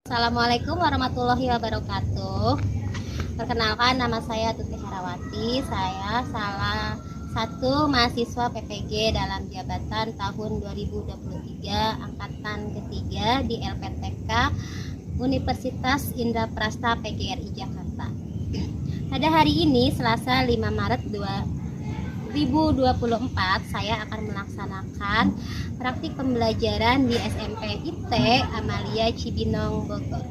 Assalamualaikum warahmatullahi wabarakatuh. Perkenalkan, nama saya Tuti Herawati. Saya salah satu mahasiswa PPG dalam jabatan tahun 2023 angkatan ketiga di LPTK Universitas Indraprasta PGRI Jakarta. Pada hari ini Selasa 5 Maret 2024 saya akan melaksanakan praktik pembelajaran di SMP IT Amalia Cibinong Bogor.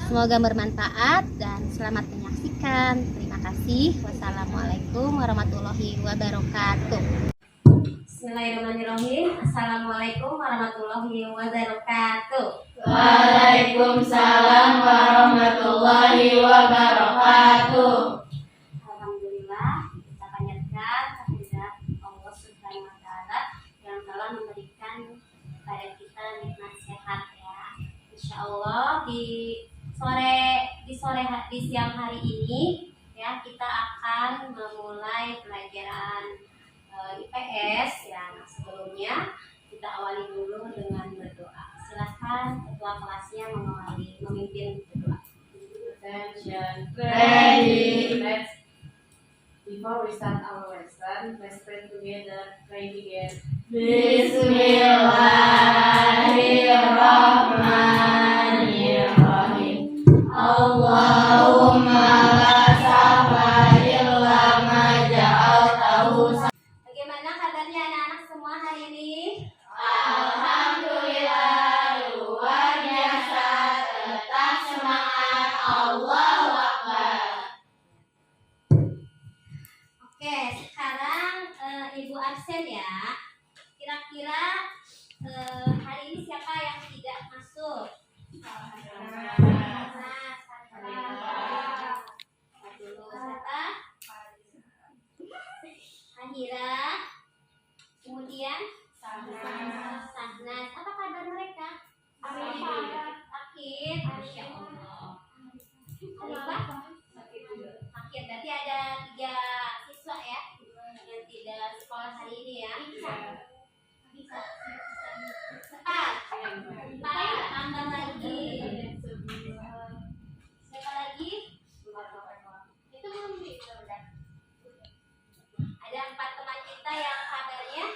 Semoga bermanfaat dan selamat menyaksikan. Terima kasih. Wassalamualaikum warahmatullahi wabarakatuh. Bismillahirrahmanirrahim. Assalamualaikum warahmatullahi wabarakatuh. Waalaikumsalam warahmatullahi wabarakatuh. Alhamdulillah, kita panjatkan kehadirat Allah Subhanahu wa taala yang telah memberikan kepada kita nikmat sehat ya. Insyaallah di siang hari ini ya kita akan memulai pelajaran IPS ya. Nah, sebelumnya kita awali dulu dengan berdoa. Silakan ketua kelasnya memimpin berdoa. Attention, ready. Before we start our lesson, let's pray together. Pray begin. Bismillahirrahmanirrahim. Allahumma la sahla illa ma ja'altahu. Bagaimana kabarnya anak-anak semua hari ini? Alhamdulillah, luar biasa. Tetap semangat. Allahu Akbar. Oke, sekarang Ibu absen ya. Kira-kira hari ini siapa yang tidak masuk? Ahira, kemudian Sahnas. Apa kabar mereka? Sakit. Masya Allah. Alifah? Sakit. Berarti ada 3 siswa ya yang tidak sekolah hari ini ya. Empat. Tambah lagi. Siapa lagi? Itu belum udah. Ada 4 teman kita yang kabarnya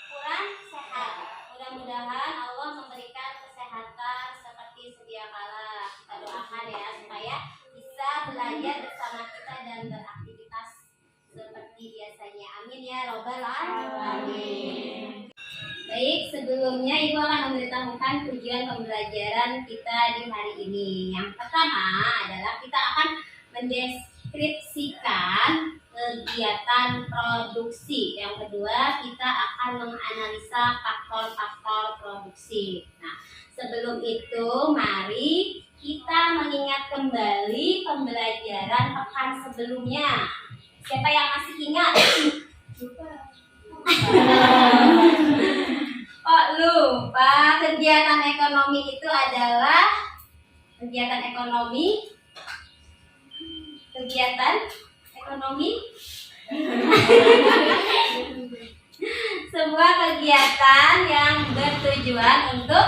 kurang sehat. Mudah-mudahan Allah memberikan kesehatan seperti sedia kala. Kita doakan ya supaya bisa belajar bersama kita dan beraktivitas seperti biasanya. Amin ya robbal alamin. Baik, sebelumnya Ibu akan memberitahukan tujuan pembelajaran kita di hari ini. Yang pertama adalah kita akan mendeskripsikan kegiatan produksi. Yang kedua, kita akan menganalisa faktor-faktor produksi. Nah, sebelum itu, mari kita mengingat kembali pembelajaran pekan sebelumnya. Siapa yang masih ingat? Oh, lupa. Kegiatan ekonomi itu adalah kegiatan ekonomi sebuah kegiatan yang bertujuan untuk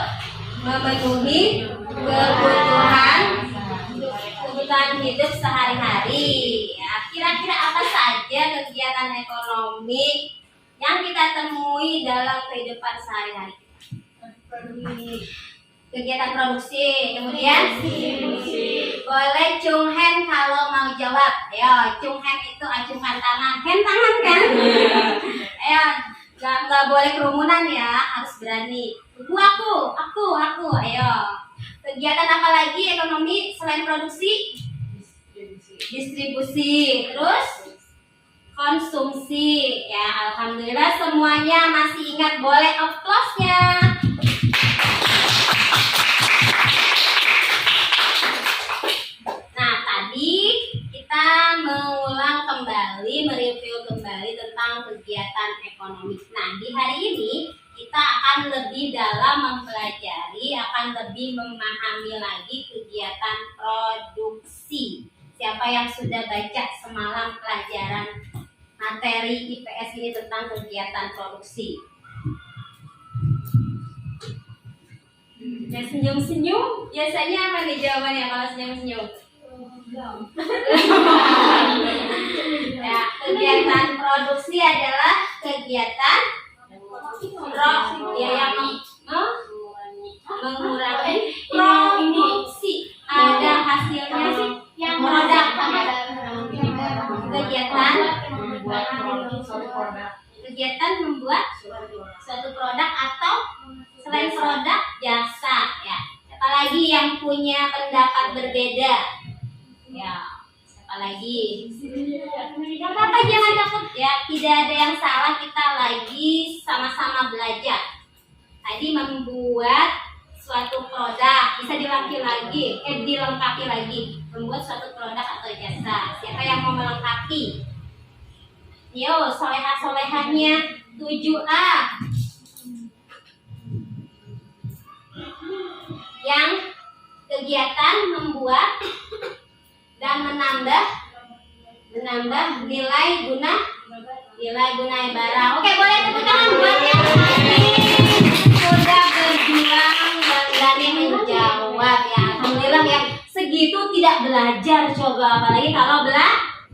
memenuhi kebutuhan hidup sehari-hari ya. Kira-kira apa saja kegiatan ekonomi yang kita temui dalam kehidupan sehari-hari kita? Kegiatan produksi, kemudian boleh Chung Hen kalau mau jawab. Ayo, Chung Hen itu acungkan tangan. Hen tangan kan? Ayo, nggak boleh kerumunan ya, harus berani. Aku. Ayo. Kegiatan apa lagi ekonomi selain produksi? Distribusi. Terus konsumsi. Ya, alhamdulillah semuanya masih ingat. Boleh applause-nya. Kita mereview kembali tentang kegiatan ekonomi. Nah, di hari ini kita akan lebih dalam mempelajari, akan lebih memahami lagi kegiatan produksi. Siapa yang sudah baca semalam pelajaran materi IPS ini tentang kegiatan produksi? Ya senyum-senyum. Biasanya apa nih jawabannya kalau senyum-senyum? Ya, kegiatan produksi adalah kegiatan yang mengurangi produksi. Ada hasilnya yang produk. Kegiatan membuat suatu produk atau selain produk jasa ya. Apalagi yang punya pendapat berbeda ya. Apalagi nggak apa-apa, jangan takut ya, tidak ada yang salah, kita lagi sama-sama belajar. Tadi membuat suatu produk bisa dilengkapi lagi, membuat suatu produk atau jasa. Siapa yang mau melengkapi? Yo, solehah-solehahnya 7A. Yang kegiatan membuat dan menambah nilai guna barang. Oke, boleh tepuk tangan buat yang tadi sudah berjuang dan berani menjawab ya. Alhamdulillah yang segitu tidak belajar, coba apalagi kalau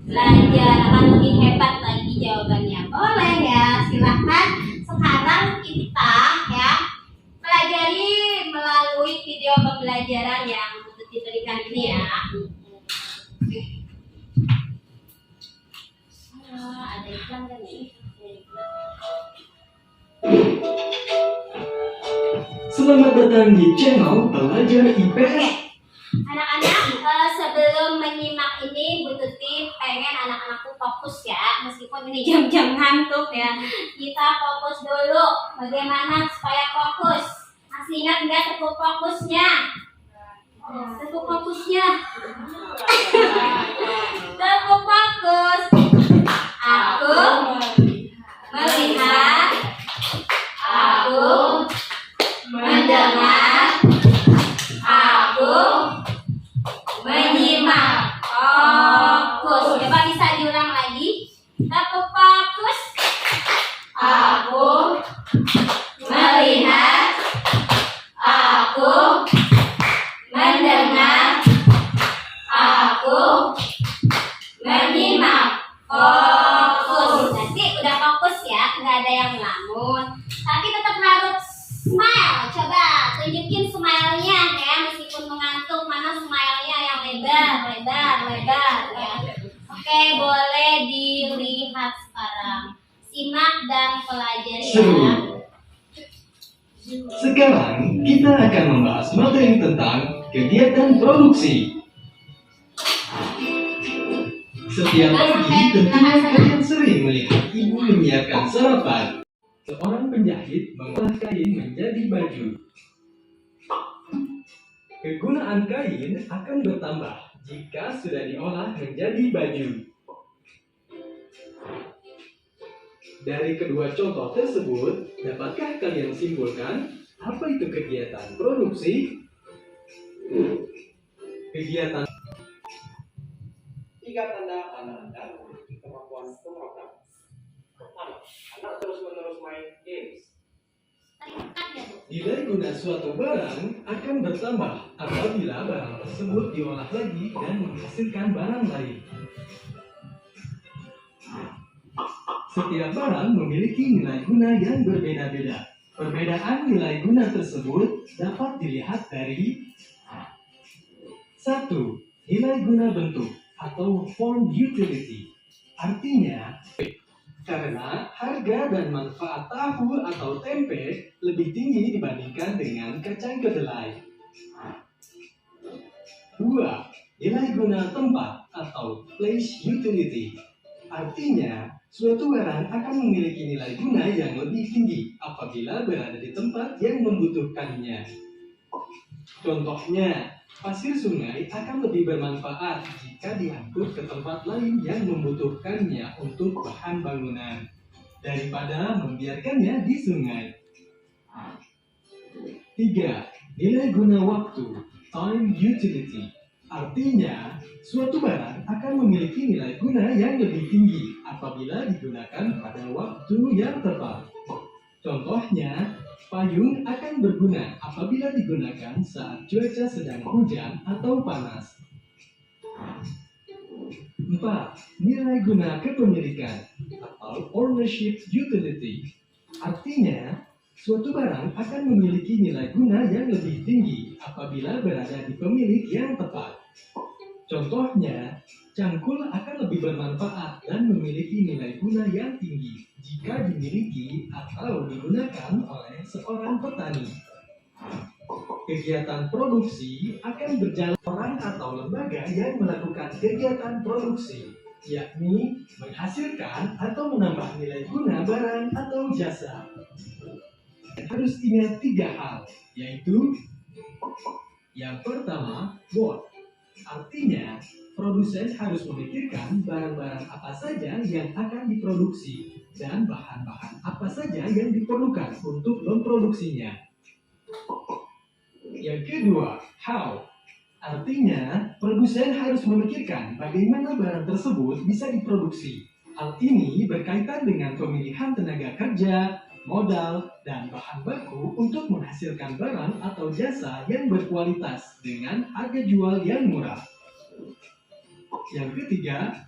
belajar akan lebih hebat lagi jawabannya. Boleh ya, silahkan sekarang kita ya pelajari melalui video pembelajaran yang diberikan ini ya. Ada iklan kan nih? Selamat datang di channel Belajar IPS. Anak-anak, sebelum menyimak ini, Bu Tuti pengen anak-anakku fokus ya, meskipun ini jam-jam ngantuk ya. Kita fokus dulu. Bagaimana supaya fokus? Masih ingat nggak tepuk fokusnya? Tepuk fokusnya. Tepuk fokus. Aku melihat, aku mendengar, aku menyimak. Fokus. Coba bisa diulang lagi. Tepuk fokus. Aku melihat, aku mendengar, aku menyimak. Fokus. Nanti udah fokus ya, nggak ada yang ngelamun. Tapi tetap harus smile. Coba tunjukin smile-nya ya, meskipun mengantuk. Mana smile-nya yang lebar ya. Oke, boleh dilihat sekarang. Simak dan pelajari ya. Seru. Sekarang kita akan membahas materi tentang kegiatan produksi. Setiap pagi tentunya kalian sering melihat ibu menyiapkan sarapan. Seorang penjahit mengolah kain menjadi baju. Kegunaan kain akan bertambah jika sudah diolah menjadi baju. Dari kedua contoh tersebut, dapatkah kalian simpulkan apa itu kegiatan produksi? Kegiatan Tiga tanda Anda memiliki kemampuan pemrogram. Pertama, Anda terus-menerus main games. nilai guna suatu barang akan bertambah apabila barang tersebut diolah lagi dan menghasilkan barang lain. Setiap barang memiliki nilai guna yang berbeda-beda. Perbedaan nilai guna tersebut dapat dilihat dari 1. Nilai guna bentuk atau form utility. Artinya, karena harga dan manfaat tahu atau tempe lebih tinggi dibandingkan dengan kacang kedelai. 2. Nilai guna tempat atau place utility. Artinya, suatu barang akan memiliki nilai guna yang lebih tinggi apabila berada di tempat yang membutuhkannya. Contohnya, pasir sungai akan lebih bermanfaat jika diangkut ke tempat lain yang membutuhkannya untuk bahan bangunan daripada membiarkannya di sungai. 3. Nilai guna waktu, time utility. Artinya, suatu barang akan memiliki nilai guna yang lebih tinggi apabila digunakan pada waktu yang tepat. Contohnya, Payung akan berguna apabila digunakan saat cuaca sedang hujan atau panas. 4. Nilai guna kepemilikan atau ownership utility. Artinya, suatu barang akan memiliki nilai guna yang lebih tinggi apabila berada di pemilik yang tepat. Contohnya, cangkul akan lebih bermanfaat dan memiliki nilai guna yang tinggi jika dimiliki atau digunakan oleh seorang petani. Kegiatan produksi akan berjalan orang atau lembaga yang melakukan kegiatan produksi, yakni menghasilkan atau menambah nilai guna barang atau jasa. Harus ingat 3 hal, yaitu yang pertama, what. Artinya, produsen harus memikirkan barang-barang apa saja yang akan diproduksi dan bahan-bahan apa saja yang diperlukan untuk memproduksinya. Yang kedua, how. Artinya, produsen harus memikirkan bagaimana barang tersebut bisa diproduksi. Hal ini berkaitan dengan pemilihan tenaga kerja, modal, dan bahan baku untuk menghasilkan barang atau jasa yang berkualitas dengan harga jual yang murah. Yang ketiga,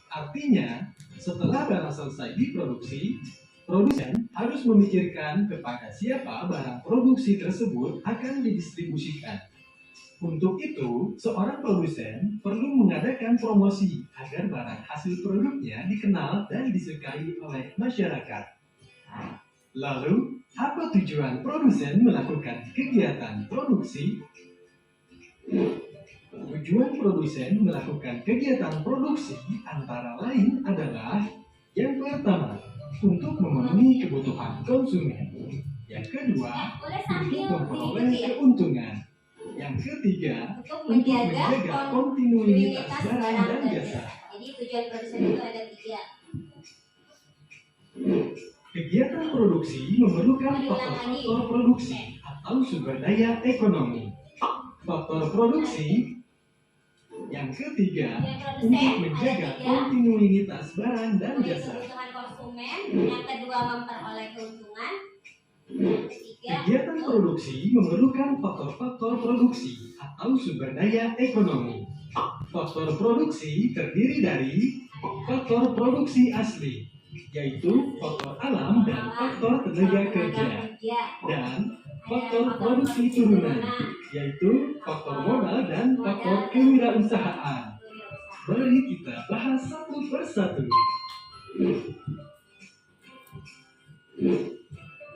artinya setelah barang selesai diproduksi, produsen harus memikirkan kepada siapa barang produksi tersebut akan didistribusikan. Untuk itu, seorang produsen perlu mengadakan promosi agar barang hasil produknya dikenal dan disukai oleh masyarakat. Lalu, apa tujuan produsen melakukan kegiatan produksi? Tujuan produsen melakukan kegiatan produksi antara lain adalah yang pertama, untuk memenuhi kebutuhan konsumen. Yang kedua, Boleh untuk sambil memperoleh diikuti ya. keuntungan. Yang ketiga, Untuk untuk menjaga menjaga kontinuitas kontinuitas barang dan dan jasa. Jadi tujuan produsen itu ada 3. Kegiatan produksi memerlukan faktor-faktor produksi atau sumber daya ekonomi. Faktor produksi yang ketiga, untuk menjaga kontinuitas barang dan Memenuhi jasa. kebutuhan konsumen. Yang kedua, memperoleh keuntungan. Yang ketiga, Kegiatan produksi memerlukan faktor-faktor produksi atau sumber daya ekonomi. Faktor produksi terdiri dari faktor produksi asli, yaitu faktor alam dan faktor tenaga kerja, dan faktor produksi turunan, yaitu faktor modal dan faktor kewirausahaan. Mari kita bahas satu persatu.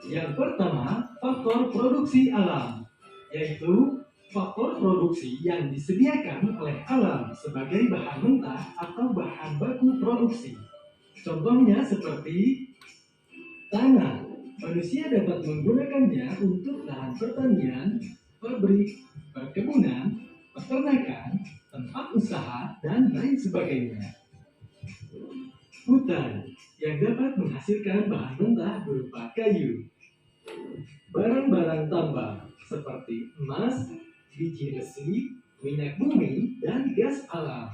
Yang pertama, faktor produksi alam, yaitu faktor produksi yang disediakan oleh alam sebagai bahan mentah atau bahan baku produksi. Contohnya seperti tanah. Manusia dapat menggunakannya untuk lahan pertanian, pabrik, perkebunan, peternakan, tempat usaha, dan lain sebagainya. Hutan yang dapat menghasilkan bahan mentah berupa kayu. Barang-barang tambang seperti emas, biji besi, minyak bumi, dan gas alam.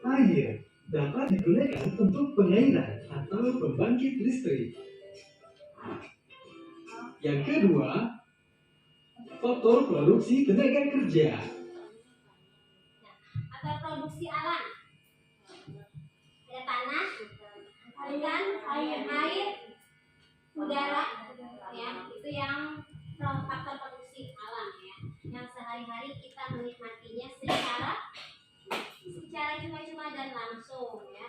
Air dapat digunakan untuk pengairan atau pembangkit listrik. Yang kedua, faktor produksi tenaga kerja. atau produksi alam. Ada tanah, hutan, air, udara, ya itu yang faktor produksi alam ya. Yang sehari-hari kita menikmatinya secara cuma-cuma dan langsung ya.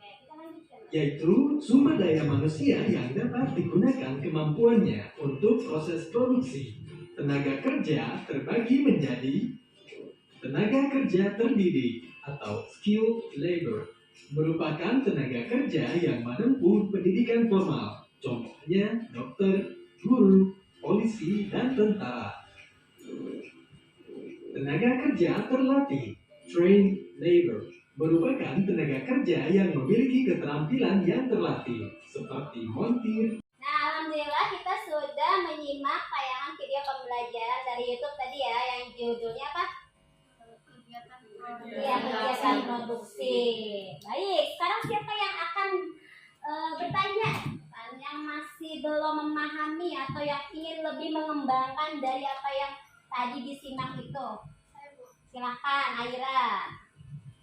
Oke, kita lanjutkan. Yaitu sumber daya manusia yang dapat digunakan kemampuannya untuk proses produksi. Tenaga kerja terbagi menjadi tenaga kerja terdidik atau skilled labor, merupakan tenaga kerja yang menempuh pendidikan formal, contohnya dokter, guru, polisi, dan tentara. Tenaga kerja terlatih, trained labor, merupakan tenaga kerja yang memiliki keterampilan yang terlatih, seperti montir. Nah, alhamdulillah kita sudah menyimak tayangan video pembelajaran dari YouTube tadi ya, yang judulnya apa? Iya, kegiatan produksi. Baik, sekarang siapa yang akan bertanya? Yang masih masih belum memahami atau yang ingin lebih mengembangkan dari apa yang tadi disimak itu? Silakan, Aira.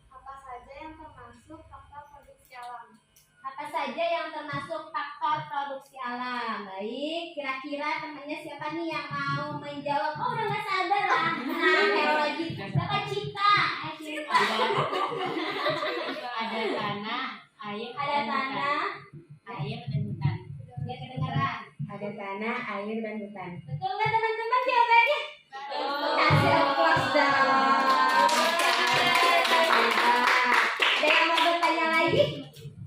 Apa saja yang termasuk faktor produksi alam? Apa saja yang termasuk faktor produksi alam? Baik, kira-kira temannya siapa nih yang mau menjawab? Oh, udah nggak sabar lah. Nah, biologi. Siapa Cita? Cita. Ada tanah, air, Ada tanah. air dan hutan. Ya, kedengaran. Ada tanah, air dan hutan. Betul nggak teman-teman jawabannya? Kasih aplaus dong. Ada yang mau bertanya lagi?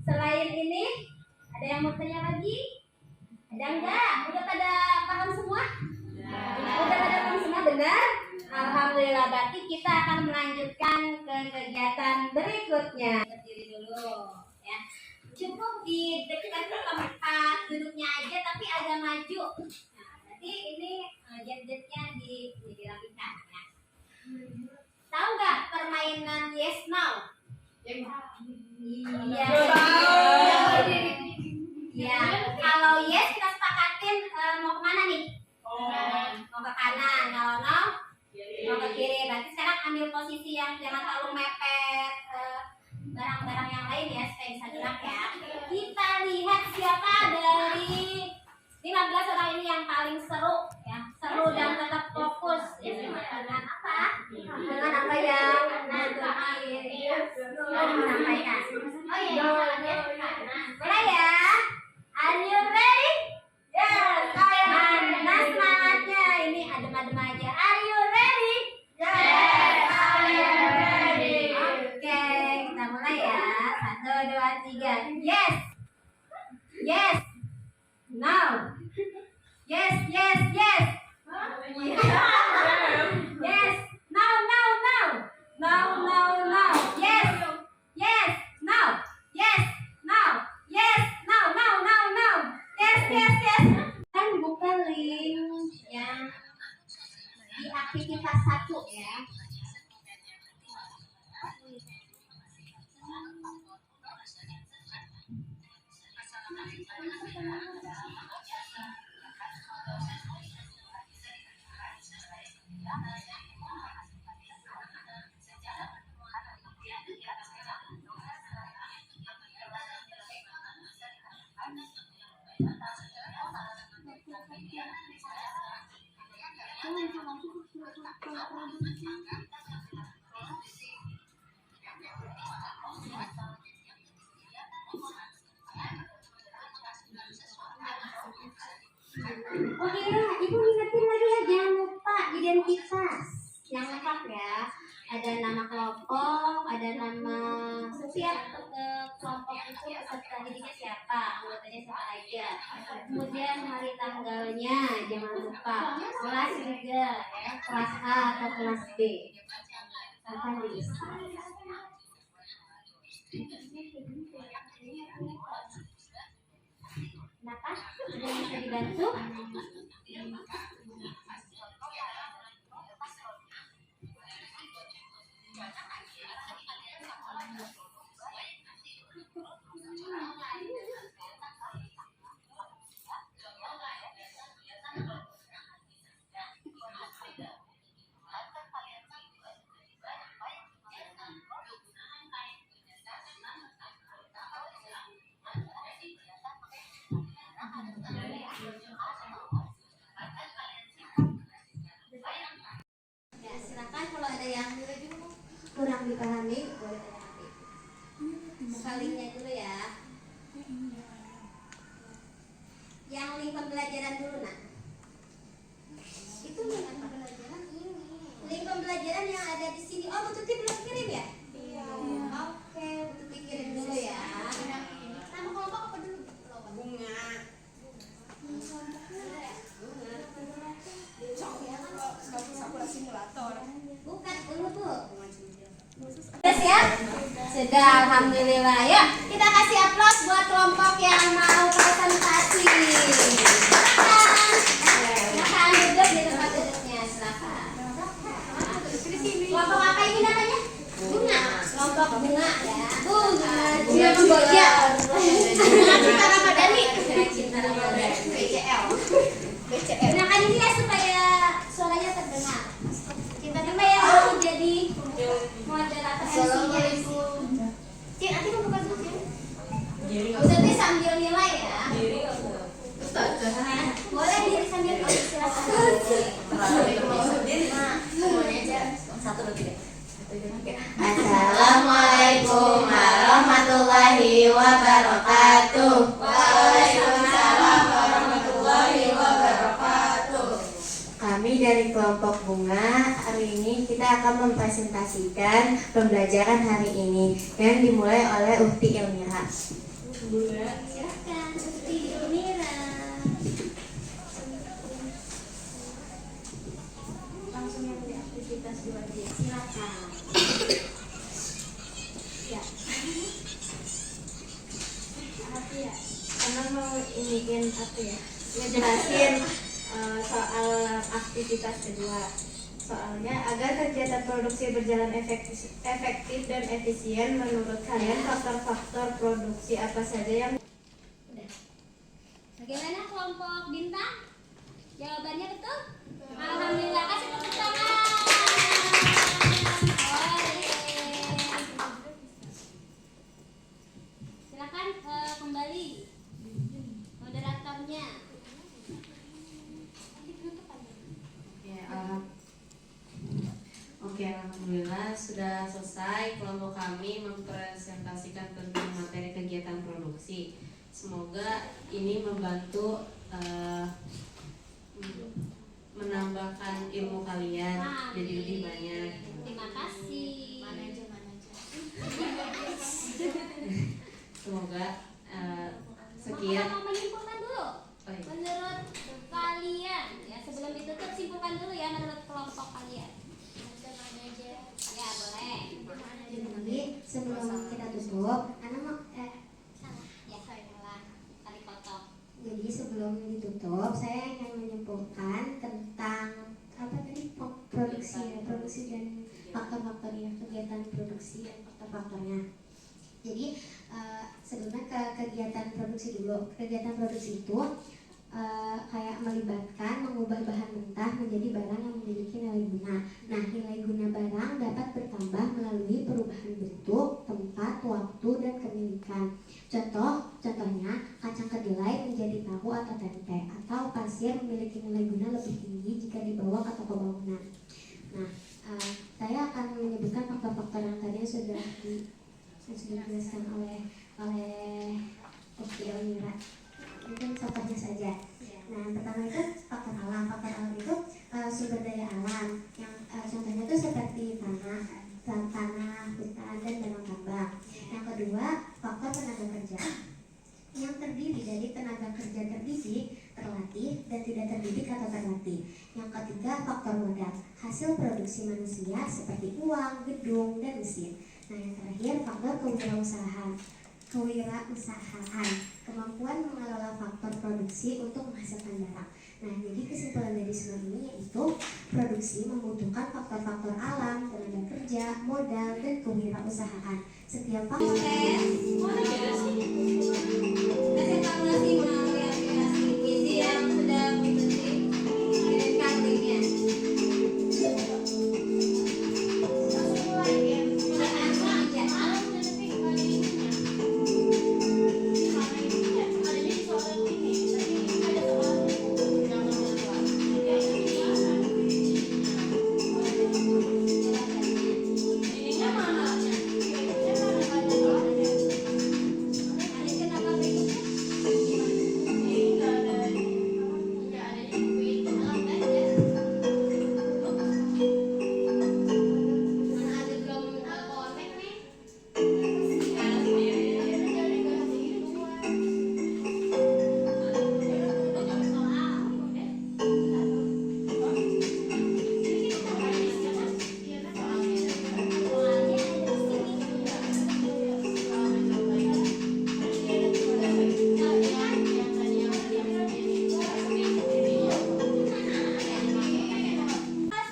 Selain ini, ada yang mau tanya lagi? Ada enggak? Udah pada paham semua? Udah pada paham semua, benar? Alhamdulillah, berarti kita akan melanjutkan ke kegiatan berikutnya. Berdiri dulu, ya. Cukup di dekat tempat duduknya aja, tapi agak maju. Nah, berarti ini jet-jetnya dirapikan, ya. Tahu nggak permainan yes now? Iya. Ya, kalau yes kita sepakatin mau kemana nih? Mau ke kanan, kalau no mau ke kiri. Berarti sekarang ambil posisi yang jangan terlalu mepet barang-barang yang lain ya supaya bisa gerak ya. Kita lihat siapa dari 15 orang ini yang paling seru ya, seru dan tetap fokus ya, dengan apa? Dengan apa yang nanti menyampaikan. Oh iya, mulai ya. Are you ready? Yes. Mana semangatnya? Ini adem-adem aja. Are you ready? Yes, I am ready. Oke, kita mulai ya. 1, 2, 3. Yes. Yes. No. Yes, yes, yes. Yes. No, no, no. No, no, no. Yes. Yes. No. Yes. No. Yes. No, no, no, no. Yes, yes, yes. Kan buka link yang di aktivitas 1 ya. Oke, Ibu ingetin lagi ya, jangan lupa identitas yang lengkap ya. Ada nama kelompok, ada nama setiap kelompok itu peserta didiknya siapa, anggotanya siapa aja. Kemudian hari tanggalnya jangan lupa. Kelas juga ya, kelas A atau kelas B. Akan diisi. Kenapa? Ada yang bisa dibantu? Ya, silakan kalau ada yang kurang dipahami boleh tanya nanti. Buka linknya dulu ya. Yang link pembelajaran dulu nak. Itu link apa pembelajaran ini? Link pembelajaran yang ada di sini. Oh, Bu Tuti belum kirim ya? Iya. Oke, Bu Tuti kirim dulu ya. Nama kelompok apa dulu? Bunga. Bukan dulu Bu. Sudah siap? Sudah, alhamdulillah. Yuk, kita kasih aplaus buat kelompok yang mau presentasi. Silakan. Silakan duduk di tempat duduknya, silakan. Kelompok apa ini namanya? Bunga. Kelompok bunga ya. Bunga. Bunga Kamboja. Bunga Cinta Ramadhani. Cinta Ramadhani. Kami dari kelompok bunga, hari ini kita akan mempresentasikan pembelajaran hari ini yang dimulai oleh Ukti Elmira. Bunga, silakan Ukti Elmira. Langsung yang di aktivitas 2D, silakan. Ya. Apa ya? Karena mau iniin apa ya? Ngejelasin soal aktivitas kedua. Soalnya agar kegiatan produksi berjalan efektif dan efisien, menurut kalian faktor-faktor produksi apa saja yang Bagaimana kelompok bintang? Jawabannya betul? Alhamdulillah, kasih tepuk tangan. Silakan kembali moderatornya. Oke, alhamdulillah sudah selesai kelompok kami mempresentasikan tentang materi kegiatan produksi. Semoga ini membantu menambahkan ilmu kalian jadi lebih banyak. Terima kasih. Semoga sekian. Mau menyimpulkan dulu. Oh, iya. Menurut kalian, ya sebelum ditutup simpulkan dulu ya menurut kelompok kalian. Ya boleh. Jadi sebelum kita tutup, anak mau Ya salah. Tadi kotor. jadi sebelum ditutup, saya ingin menyimpulkan tentang apa tadi produksi dan faktor-faktornya, kegiatan produksi dan faktor-faktornya. Jadi sebelumnya ke kegiatan produksi dulu. Kegiatan produksi itu kayak melibatkan mengubah bahan mentah menjadi barang yang memiliki nilai guna. Nah, nilai guna barang dapat bertambah melalui perubahan bentuk, tempat, waktu, dan kepemilikan. Contohnya kacang kedelai menjadi tahu atau tempe, atau pasir memiliki nilai guna lebih tinggi jika dibawa ke toko bangunan. Nah, saya akan menyebutkan faktor-faktor yang tadi sudah dijelaskan oleh Ukti Elmira. Mungkin contohnya saja. Nah, yang pertama itu faktor alam. Faktor alam itu sumber daya alam. Yang contohnya itu seperti tanah, hutan, dan danau tambang. Yang kedua, faktor tenaga kerja yang terdiri dari tenaga kerja terdidik, terlatih, dan tidak terdidik atau terlatih. Yang ketiga, faktor modal, hasil produksi manusia seperti uang, gedung, dan mesin. Nah, yang terakhir, faktor kewirausahaan, kemampuan mengelola faktor produksi untuk menghasilkan barang. Nah, jadi kesimpulan dari semua ini yaitu produksi membutuhkan faktor-faktor alam, tenaga kerja, modal, dan kewirausahaan. Setiap faktor Evaluasi melalui aplikasi gizi yang sudah kirimkan linknya.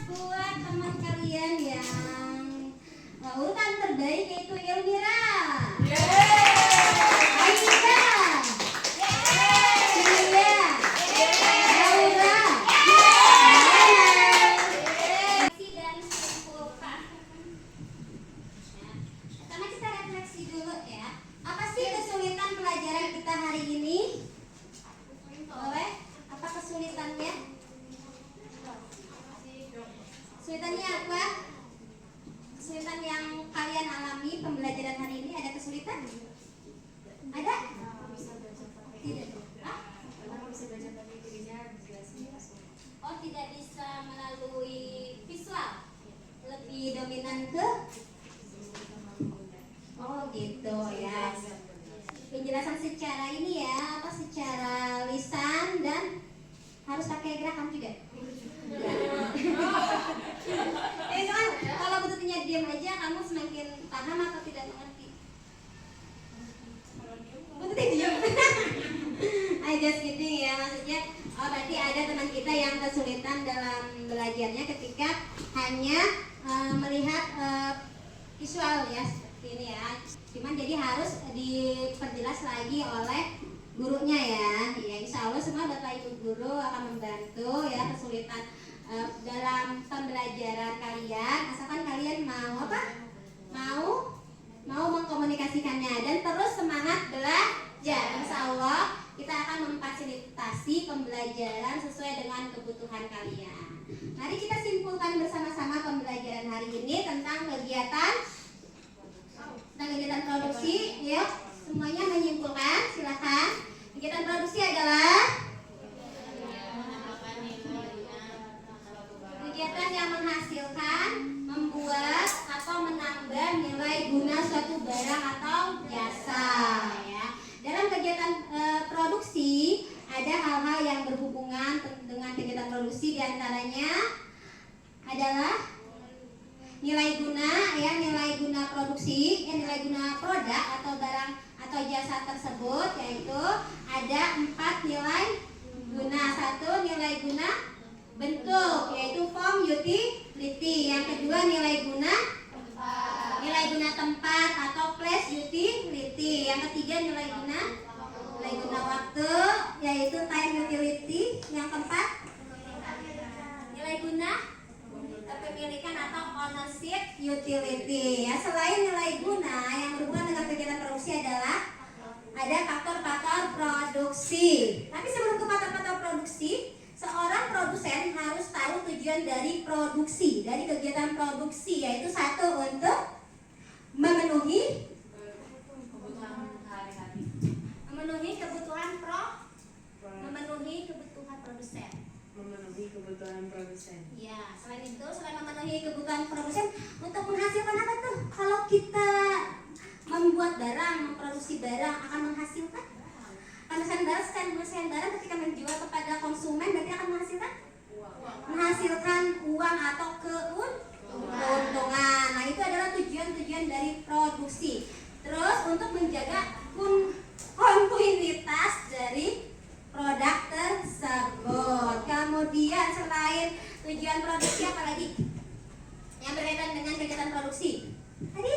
Buat teman kalian yang urutan terbaik yaitu Elmira, Aida, Julia, Laura, dan simpulkan. Pertama kita refleksi dulu ya. Apa sih kesulitan pelajaran kita hari ini? Boleh? Apa kesulitannya? Kesulitannya apa? Kesulitan yang kalian alami pembelajaran hari ini, ada kesulitan? Ada? Tidak. Hah? Oh, tidak bisa melalui visual, lebih dominan ke oh gitu ya. Penjelasan secara ini ya, secara lisan dan harus pakai gerakan juga. Itu kan kalau butuhnya diam aja kamu semakin paham atau tidak mengerti. Butuhnya diam. I just kidding ya, maksudnya berarti ada teman kita yang kesulitan dalam belajarnya ketika hanya melihat visual ya seperti ini ya. Cuman jadi harus diperjelas lagi oleh gurunya ya. Ya insya Allah semua Bapak Ibu guru akan membantu ya kesulitan dalam pembelajaran kalian, asalkan kalian mau apa? Mau mengkomunikasikannya dan terus semangat belajar. Insya Allah kita akan memfasilitasi pembelajaran sesuai dengan kebutuhan kalian. Mari kita simpulkan bersama-sama pembelajaran hari ini tentang kegiatan produksi. Ya, semuanya menyimpulkan. Silakan. Kegiatan produksi adalah kegiatan yang menghasilkan, membuat atau menambah nilai guna suatu barang atau jasa ya. Dalam kegiatan produksi ada hal-hal yang berhubungan dengan kegiatan produksi, diantaranya adalah nilai guna ya, nilai guna produksi, nilai guna produk atau barang atau jasa tersebut, yaitu ada 4 nilai guna. 1 nilai guna bentuk, yaitu form utility. Yang kedua nilai guna tempat atau place utility. Yang ketiga nilai guna waktu, yaitu time utility. Yang keempat nilai guna kepemilikan atau ownership utility ya. Selain nilai guna yang berhubungan dengan kegiatan produksi adalah ada faktor-faktor produksi. Tapi sebelum ke faktor-faktor produksi, seorang produsen harus tahu tujuan dari produksi, dari kegiatan produksi, yaitu 1 untuk memenuhi kebutuhan produsen. Ya, selain itu, selain memenuhi kebutuhan produsen, untuk menghasilkan apa tuh? Kalau kita membuat barang, memproduksi barang akan menghasilkan menghasilkan barang ketika menjual kepada konsumen, berarti akan menghasilkan uang atau keuntungan. Nah, itu adalah tujuan-tujuan dari produksi. Terus untuk menjaga kontinuitas dari produk tersebut. Kemudian selain tujuan produksi, apa lagi yang berkaitan dengan kegiatan produksi? Tadi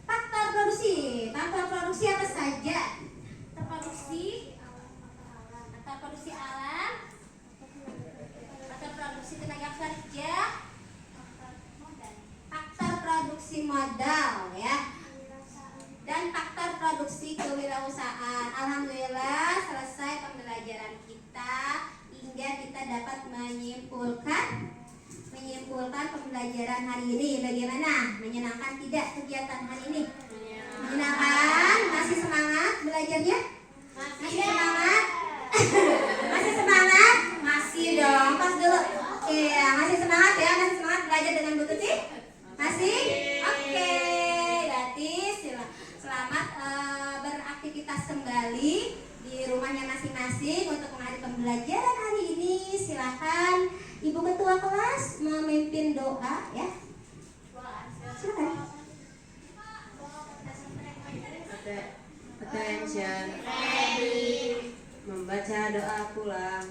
faktor produksi apa saja? Faktor produksi alam, faktor produksi tenaga kerja, faktor produksi modal ya, dan faktor produksi kewirausahaan. Alhamdulillah selesai pembelajaran kita hingga kita dapat menyimpulkan pembelajaran hari ini. Bagaimana? Menyenangkan tidak kegiatan hari ini? Menyenangkan? Masih semangat belajarnya? Masih semangat? Masih semangat? Masih dong, pas dulu. Iya, masih semangat ya? Masih semangat belajar dengan Bu Tuti? Masih? Oke, berarti selamat beraktivitas kembali di rumahnya masing-masing untuk menghadiri pembelajaran hari ini. Silakan Ibu Ketua kelas memimpin doa ya. Silakan. Attention. Membaca doa pulang.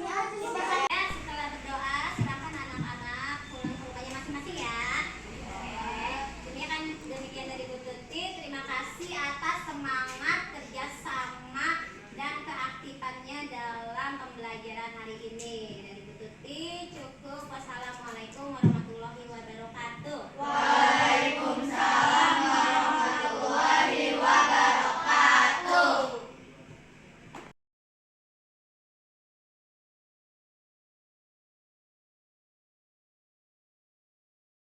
Ya, setelah berdoa silakan anak-anak pulang ke rumahnya masing-masing ya. Oke. Demikian dari Bu Tuti. Terima kasih atas semangat kerjasama dan keaktifannya dalam pembelajaran hari ini. Dari Bu Tuti cukup. Wassalamualaikum.